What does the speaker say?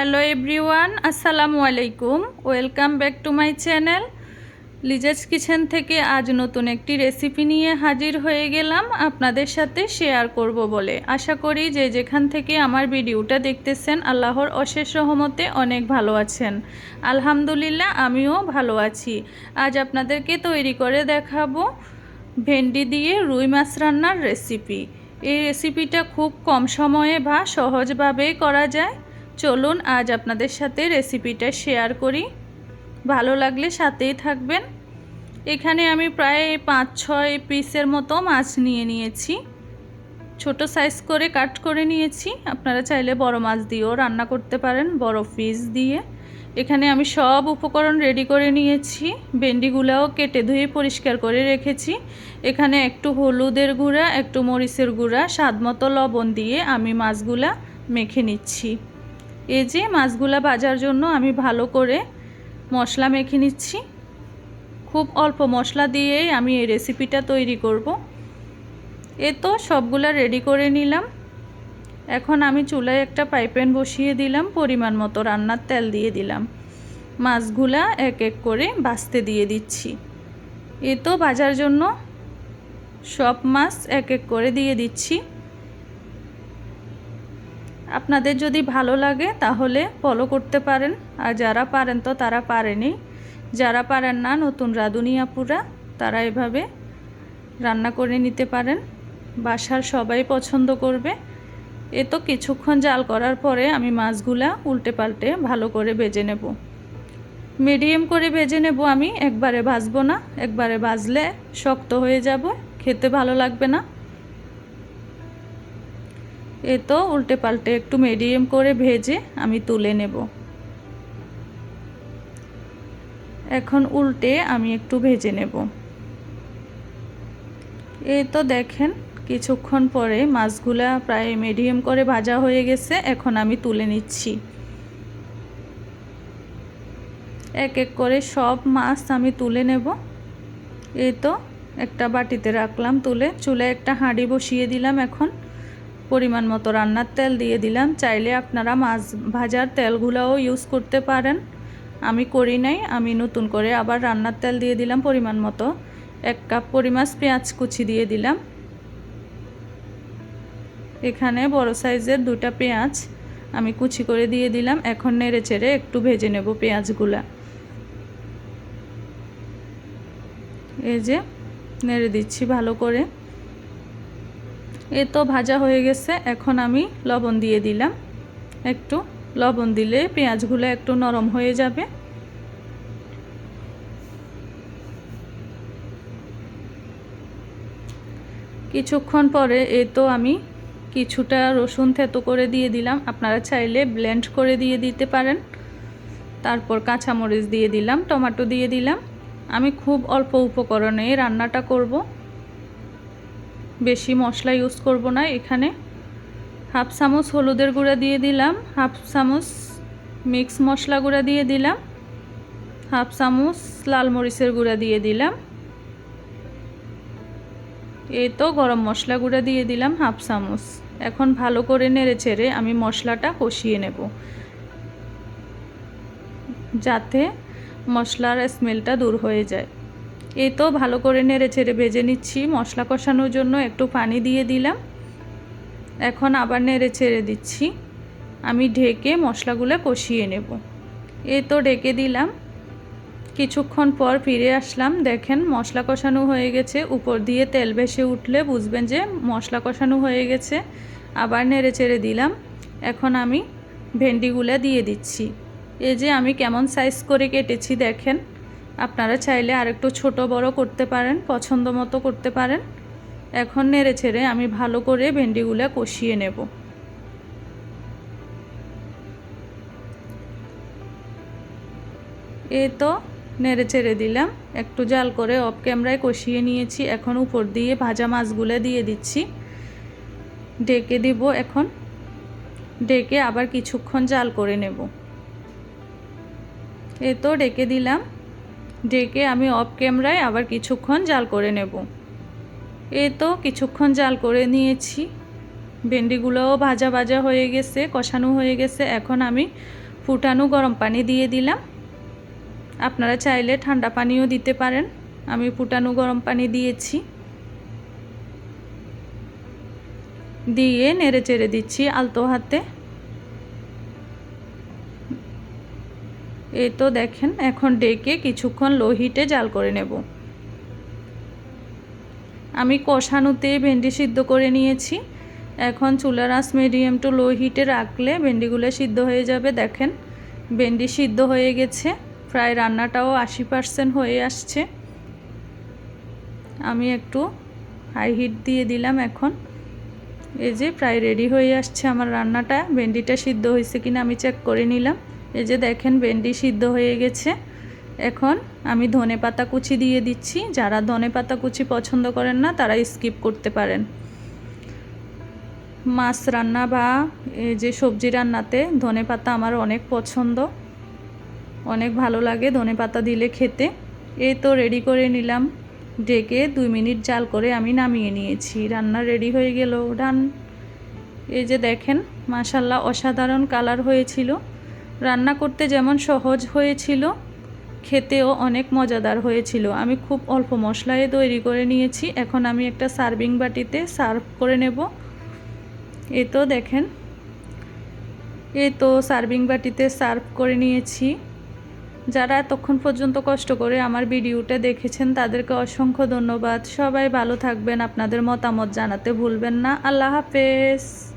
Hello everyone, আসসালামু আলাইকুম। Welcome back to my channel Liza's kitchen থেকে আজ নতুন একটি রেসিপি নিয়ে হাজির হয়ে গেলাম আপনাদের সাথে শেয়ার করব বলে। আশা করি যে যেখান থেকে আমার ভিডিওটা দেখতেছেন আল্লাহর অশেষ রহমতে অনেক ভালো আছেন। আলহামদুলিল্লাহ, আমিও ভালো আছি। আজ আপনাদেরকে তৈরি করে দেখাবো ভেন্ডি দিয়ে রুই মাছ রান্নার রেসিপি। এই রেসিপিটা খুব কম সময়ে বা সহজভাবেই করা যায়। চলুন আজ আপনাদের সাথে রেসিপিটা শেয়ার করি। ভালো লাগলে সাথেই থাকবেন। এখানে আমি প্রায় 5-6 পিসের মতো মাছ নিয়ে নিয়েছি। ছোট সাইজ করে কাট করে নিয়েছি। আপনারা চাইলে বড় মাছ দিয়েও রান্না করতে পারেন, বড় পিস দিয়ে। এখানে আমি সব উপকরণ রেডি করে নিয়েছি। ভেন্ডিগুলাও কেটে ধুয়ে পরিষ্কার করে রেখেছি। এখানে একটু হলুদের গুঁড়া, একটু মরিচের গুঁড়া, স্বাদমতো লবণ দিয়ে আমি মাছগুলা মেখে নিচ্ছি। এই যে মাছগুলা ভাজার জন্য আমি ভালো করে মশলা মেখে নিচ্ছি। খুব অল্প মশলা দিয়েই আমি এই রেসিপিটা তৈরি করব। এ তো সবগুলা রেডি করে নিলাম। এখন আমি চুলায় একটা ফ্রাই প্যান বসিয়ে দিলাম, পরিমাণ মতো রান্নার তেল দিয়ে দিলাম। মাছগুলা এক এক করে ভাজতে দিয়ে দিচ্ছি। এ তো ভাজার জন্য সব মাছ এক এক করে দিয়ে দিচ্ছি। আপনাদের যদি ভালো লাগে তাহলে ফলো করতে পারেন, আর যারা পারেন তো তারা পারেনি। যারা পারেন না, নতুন রাঁধুনি আপুরা, তারা এভাবে রান্না করে নিতে পারেন। বাসার সবাই পছন্দ করবে। এ তো কিছুক্ষণ জাল করার পরে আমি মাছগুলা উল্টে পাল্টে ভালো করে ভেজে নেব। মিডিয়াম করে ভেজে নেব আমি, একবারে ভাজবো না। একবারে ভাজলে শক্ত হয়ে যাবে, খেতে ভালো লাগবে না। এ তো উল্টে পাল্টে একটু মিডিয়াম করে ভেজে আমি তুলে নেব। এখন উল্টে আমি একটু ভেজে নেব। এই তো দেখেন কিছুক্ষণ পরে মাছগুলা প্রায় মিডিয়াম করে ভাজা হয়ে গেছে। এখন আমি তুলে নিচ্ছি। এক এক করে সব মাছ আমি তুলে নেব। এই তো একটা বাটিতে রাখলাম তুলে। চুলায় একটা হাঁড়ি বসিয়ে দিলাম। এখন পরিমাণ মতো রান্নার তেল দিয়ে দিলাম। চাইলে আপনারা মাছ ভাজার তেলগুলোও ইউজ করতে পারেন, আমি করি নাই। আমি নতুন করে আবার রান্নার তেল দিয়ে দিলাম পরিমাণ মতো। 1 কাপ পরিমাণ পেঁয়াজ কুচি দিয়ে দিলাম। এখানে বড় সাইজের 2টা পেঁয়াজ আমি কুচি করে দিয়ে দিলাম। এখন নেড়ে চেড়ে একটু ভেজে নেব পেঁয়াজগুলা। এই যে নেড়ে দিচ্ছি ভালো করে। এ তো ভাজা হয়ে গেছে। এখন আমি লবণ দিয়ে দিলাম। একটু লবণ দিলে পেঁয়াজগুলো একটু নরম হয়ে যাবে। কিছুক্ষণ পরে এ তো আমি কিছুটা রসুন থেতো করে দিয়ে দিলাম। আপনারা চাইলে ব্লেন্ড করে দিয়ে দিতে পারেন। তারপর কাঁচামরিচ দিয়ে দিলাম, টমেটো দিয়ে দিলাম। আমি খুব অল্প উপকরণে রান্নাটা করব, বেশি মশলা ইউজ করব না। এখানে 1/2 চামচ হলুদের গুঁড়া দিয়ে দিলাম, 1/2 চামচ মিক্স মশলা গুঁড়া দিয়ে দিলাম, 1/2 চামচ লাল মরিচের গুঁড়া দিয়ে দিলাম। এই তো গরম মশলা গুঁড়া দিয়ে দিলাম 1/2 চামচ। এখন ভালো করে নেড়ে চেড়ে আমি মশলাটা কষিয়ে নেব, যাতে মশলার স্মেলটা দূর হয়ে যায়। এই তো ভালো করে নেড়ে চেড়ে ভেজে নিচ্ছি। মশলা কষানোর জন্য একটু পানি দিয়ে দিলাম। এখন আবার নেড়ে চেড়ে দিচ্ছি। আমি ঢেকে মশলাগুলো কষিয়ে নেব। এই তো ঢেকে দিলাম। কিছুক্ষণ পর ফিরে আসলাম। দেখেন মশলা কষানো হয়ে গেছে। উপর দিয়ে তেল ভেসে উঠলে বুঝবেন যে মশলা কষানো হয়ে গেছে। আবার নেড়ে চেড়ে দিলাম। এখন আমি ভেন্ডিগুলো দিয়ে দিচ্ছি। এই যে আমি কেমন সাইজ করে কেটেছি দেখেন। আপনারা চাইলে আরেকটু ছোট বড় করতে পারেন, পছন্দ মতো করতে পারেন। এখন নেড়ে চেড়ে আমি ভালো করে ভেন্ডিগুলো কষিয়ে নেব। এই তো নেড়ে চেড়ে দিলাম। একটু জাল করে অফ ক্যামেরায় কষিয়ে নিয়েছি। এখন উপর দিয়ে ভাজা মাছগুলো দিয়ে দিচ্ছি। ঢেকে দিব। এখন ঢেকে আবার কিছুক্ষণ জাল করে নেব। এই তো ঢেকে দিলাম। ঢেকে আমি অফ ক্যামেরায় আবার কিছুক্ষণ জাল করে নেব। এই তো কিছুক্ষণ জাল করে নিয়েছি। ভেন্ডিগুলোও ভাজা ভাজা হয়ে গেছে, কষানো হয়ে গেছে। এখন আমি ফুটানো গরম পানি দিয়ে দিলাম। আপনারা চাইলে ঠান্ডা পানিও দিতে পারেন। আমি ফুটানো গরম পানি দিয়েছি, দিয়ে নেড়ে চেড়ে দিচ্ছি আলতো হাতে। এই তো দেখেন, এখন ডেকে কিছুক্ষণ লো হিটে জাল করে নেব। আমি কষানোতে ভেন্ডি সিদ্ধ করে নিয়েছি। এখন চুলার আঁচ মিডিয়াম টু লো হিটে রাখলে ভেন্ডিগুলো সিদ্ধ হয়ে যাবে। দেখেন ভেন্ডি সিদ্ধ হয়ে গেছে, প্রায় রান্নাটাও 80% হয়ে আসছে। আমি একটু হাই হিট দিয়ে দিলাম। এখন এই যে প্রায় রেডি হয়ে আসছে আমার রান্নাটা। ভেন্ডিটা সিদ্ধ হয়েছে কিনা আমি চেক করে নিলাম। এই যে দেখেন ভেন্ডি সিদ্ধ হয়ে গেছে। এখন আমি ধনেপাতা কুচি দিয়ে দিচ্ছি। যারা ধনেপাতা কুচি পছন্দ করেন না তারা স্কিপ করতে পারেন। মাছ রান্না বা এই যে সবজি রান্নাতে ধনেপাতা আমার অনেক পছন্দ, অনেক ভালো লাগে ধনেপাতা দিলে খেতে। এই তো রেডি করে নিলাম, ঢেকে 2 মিনিট জাল করে আমি নামিয়ে নিয়েছি। রান্না রেডি হয়ে গেল, ডান। এই যে দেখেন মাশাল্লাহ অসাধারণ কালার হয়েছিল। রান্না করতে যেমন সহজ হয়েছিল, খেতেও অনেক মজাদার হয়েছিল। আমি খুব অল্প মশলায় তৈরি করে নিয়েছি। এখন আমি একটা সার্ভিং বাটিতে সার্ভ করে নেব। এই তো দেখেন, এই তো সার্ভিং বাটিতে সার্ভ করে নিয়েছি। যারা এতক্ষণ পর্যন্ত কষ্ট করে আমার ভিডিওটা দেখেছেন তাদেরকে অসংখ্য ধন্যবাদ। সবাই ভালো থাকবেন, আপনাদের মতামত জানাতে ভুলবেন না। আল্লাহ হাফেজ।